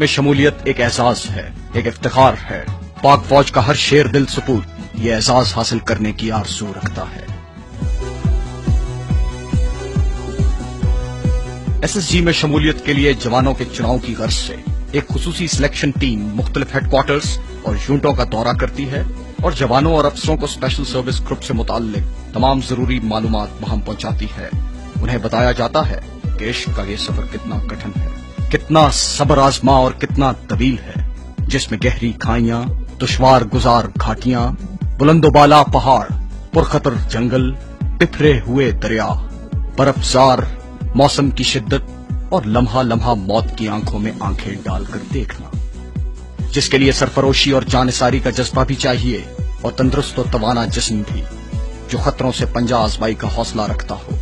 में शमूलियत एक एहसास है, एक इफ्तिखार है। पाक फौज का हर शेर दिल सपूत ये एहसास हासिल करने की आरज़ू रखता है। एसएसजी में शमूलियत के लिए जवानों के चुनाव की गर्ज से एक खुसूसी सिलेक्शन टीम मुख्तलिफ हेडक्वार्टर्स और यूनिटों का दौरा करती है और जवानों और अफसरों को स्पेशल सर्विस ग्रुप से मुताल्लिक तमाम जरूरी मालूमात वहां पहुंचाती है। उन्हें बताया जाता है कि इश्क का ये सफर कितना कठिन है, कितना सब्र आजमा और कितना तवील है, जिसमें गहरी खाइयां, दुश्वार गुजार घाटियां, बुलंदोबाला पहाड़, पुरखतर जंगल, बिखरे हुए दरिया, बर्फजार मौसम की शिद्दत और लम्हा लम्हा मौत की आंखों में आंखें डालकर देखना, जिसके लिए सरफरोशी और जानिसारी का जज्बा भी चाहिए और तंदुरुस्त और तवाना जिस्म भी, जो खतरों से पंजा आजमाई का हौसला रखता हो।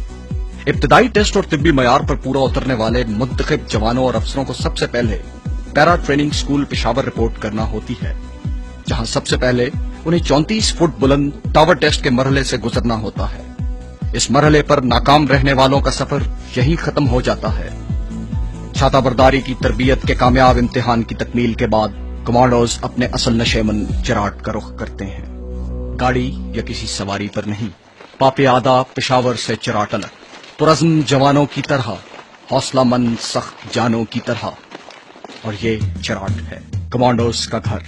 इब्तदाई टेस्ट और तिब्बी मयार पर पूरा उतरने वाले मुंतखब जवानों और अफसरों को सबसे पहले para training school Peshawar report करना होती है, जहां सबसे पहले उन्हें 34 फुट बुलंद टावर टेस्ट के मरहले से गुजरना होता है। इस मरहले पर नाकाम रहने वालों का सफर यहीं खत्म हो जाता है। छाता बरदारी की तरबियत के कामयाब इम्तिहान की तकमील के बाद कमांडोज अपने असल नशेमन चराट का रुख करते हैं। गाड़ी या किसी सवारी पर नहीं, पापे आदा पेशावर से चराट अलग, पुरज़्म जवानों की तरह, हौसलामंद सख्त जानों की तरह। और ये चराट है कमांडोज का घर,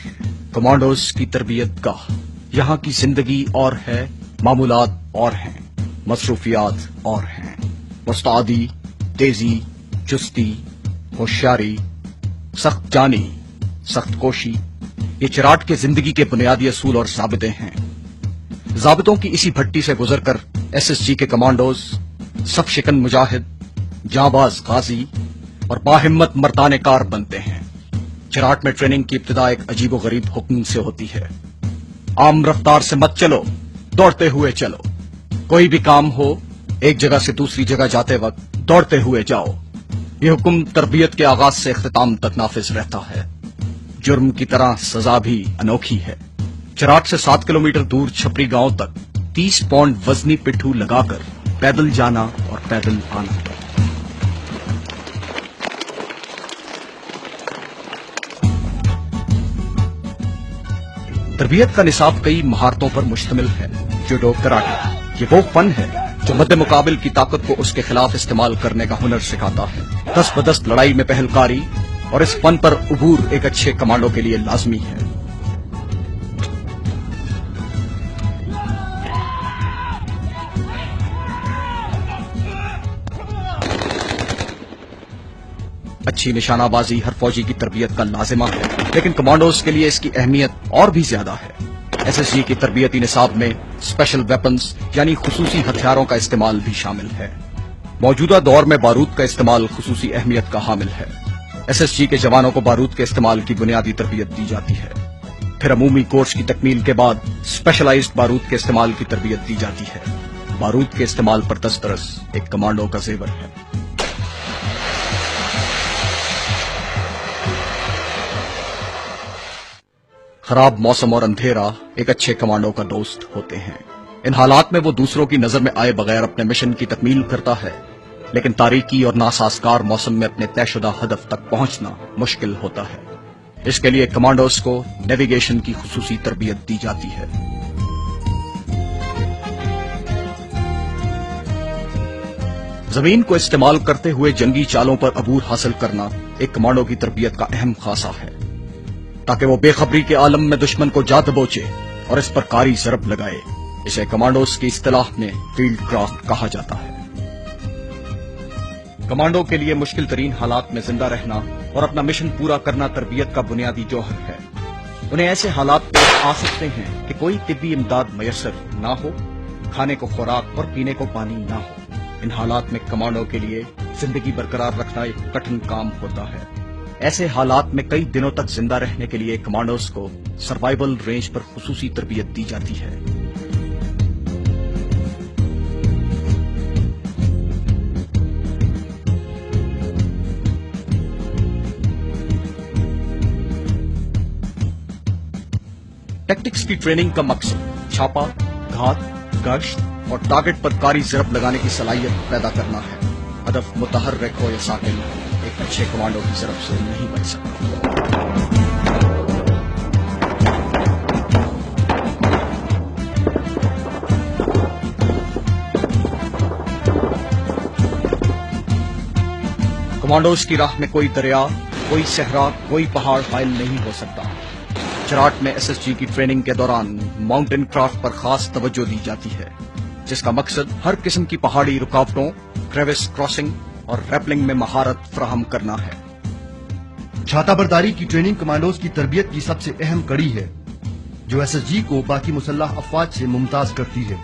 कमांडोज की तरबियत गाह। यहाँ की जिंदगी और है, मामूलात और हैं, मसरूफियात और हैं। मुस्तादी, तेजी, चुस्ती, होशियारी, सख्त जानी, सख्त कोशी, ये चराट के जिंदगी के बुनियादी असूल और ज़ाबिते हैं। ज़ाबितों की इसी भट्टी से गुजरकर एसएसजी के कमांडोज सब शिकन मुजाहिद, जांबाज गाजी और बाहिम्मत मर्दाने कार बनते हैं। चराट में ट्रेनिंग की इब्तिदा एक अजीबो गरीब हुक्म से होती है। आम रफ्तार से मत चलो, दौड़ते हुए चलो। कोई भी काम हो, एक जगह से दूसरी जगह जाते वक्त दौड़ते हुए जाओ। ये हुक्म तरबियत के आगाज से इख्तिताम तक नाफिज रहता है। जुर्म की तरह सजा भी अनोखी है। चराट से 7 किलोमीटर दूर छपरी गांव तक 30 पौंड वजनी पिट्ठू लगाकर पैदल जाना और पैदल आना। तरबियत का निसाब कई महारतों पर मुश्तमिल है। जुडो, कराटे, ये वो फन है जो मद्दे मुकाबिल की ताकत को उसके खिलाफ इस्तेमाल करने का हुनर सिखाता है। दस्त बदस्त लड़ाई में पहलकारी और इस फन पर उबूर एक अच्छे कमांडो के लिए लाजमी है। अच्छी निशानाबाजी हर फौजी की तरबियत का लाजिमा है, लेकिन कमांडोज के लिए इसकी अहमियत और भी ज्यादा है। एसएसजी की तरबियती निसाब में स्पेशल वेपन्स यानी खुसूसी हथियारों का इस्तेमाल भी शामिल है। मौजूदा दौर में बारूद का इस्तेमाल खुसूसी अहमियत का हामिल है। एसएसजी के जवानों को बारूद के इस्तेमाल की बुनियादी तरबियत दी जाती है। फिर अमूमी कोर्स की तकमील के बाद स्पेशलाइज्ड बारूद के इस्तेमाल की तरबियत दी जाती है। बारूद के इस्तेमाल पर दस्तरस एक कमांडो का जेवर है। खराब मौसम और अंधेरा एक अच्छे कमांडो का दोस्त होते हैं। इन हालात में वो दूसरों की नजर में आए बगैर अपने मिशन की तकमील करता है, लेकिन तारीकी और नासाजगार मौसम में अपने तयशुदा हदफ तक पहुंचना मुश्किल होता है। इसके लिए कमांडोज को नेविगेशन की खुसूसी तरबियत दी जाती है। जमीन को इस्तेमाल करते हुए जंगी चालों पर अबूर हासिल करना एक कमांडो की तरबियत का अहम खासा है, ताकि वो बेखबरी के आलम में दुश्मन को जा दबोचे और इस पर कारी ज़रब लगाए। इसे कमांडोज की इस्तिलाह में फील्ड क्राफ्ट कहा जाता है। कमांडो के लिए मुश्किल तरीन हालात में जिंदा रहना और अपना मिशन पूरा करना तरबियत का बुनियादी जौहर है। उन्हें ऐसे हालात पेश आ सकते हैं कि कोई तिब्बी इमदाद मयसर ना हो, खाने को खुराक और पीने को पानी ना हो। इन हालात में कमांडो के लिए जिंदगी बरकरार रखना एक कठिन काम होता है। ऐसे हालात में कई दिनों तक जिंदा रहने के लिए कमांडोज को सर्वाइवल रेंज पर खुसूसी तरबियत दी जाती है। टैक्टिक्स की ट्रेनिंग का मकसद छापा, घात, गश्त और टारगेट पर कारी ज़रब लगाने की सलाहियत पैदा करना है। हदफ मुतहर्रिक हो या साकिन, एक अच्छे कमांडो की ज़रब से नहीं बच सकता। कमांडोज की राह में कोई दरिया, कोई सहरा, कोई पहाड़ हायल नहीं हो सकता। चराट में एसएसजी की ट्रेनिंग के दौरान माउंटेन क्राफ्ट पर खास तवज्जो दी जाती है, जिसका मकसद हर किस्म की पहाड़ी रुकावटों, क्रेविस क्रॉसिंग और रैपलिंग में महारत फराहम करना है। छाता बरदारी की ट्रेनिंग कमांडोज की तरबियत की सबसे अहम कड़ी है, जो एसएसजी को बाकी मुसल्लह अफवाज से मुमताज करती है।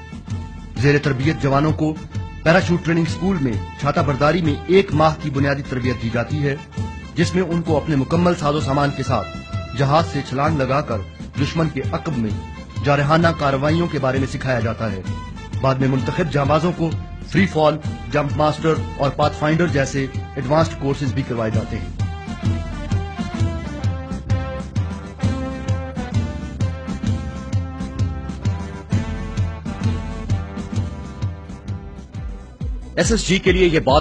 जेर तरबियत जवानों को पैराशूट ट्रेनिंग स्कूल में छाता बरदारी में 1 माह की बुनियादी तरबियत दी जाती है, जिसमें उनको अपने मुकम्मल साजो सामान के साथ जहाज से छलांग लगाकर दुश्मन के अकब में जारहाना कार्रवाइयों के बारे में सिखाया जाता है। बाद में मुंतखब जांबाजों को फ्री फॉल, जंप मास्टर और पाथफाइंडर जैसे एडवांस्ड कोर्सेज भी करवाए जाते हैं। एसएसजी के लिए ये बात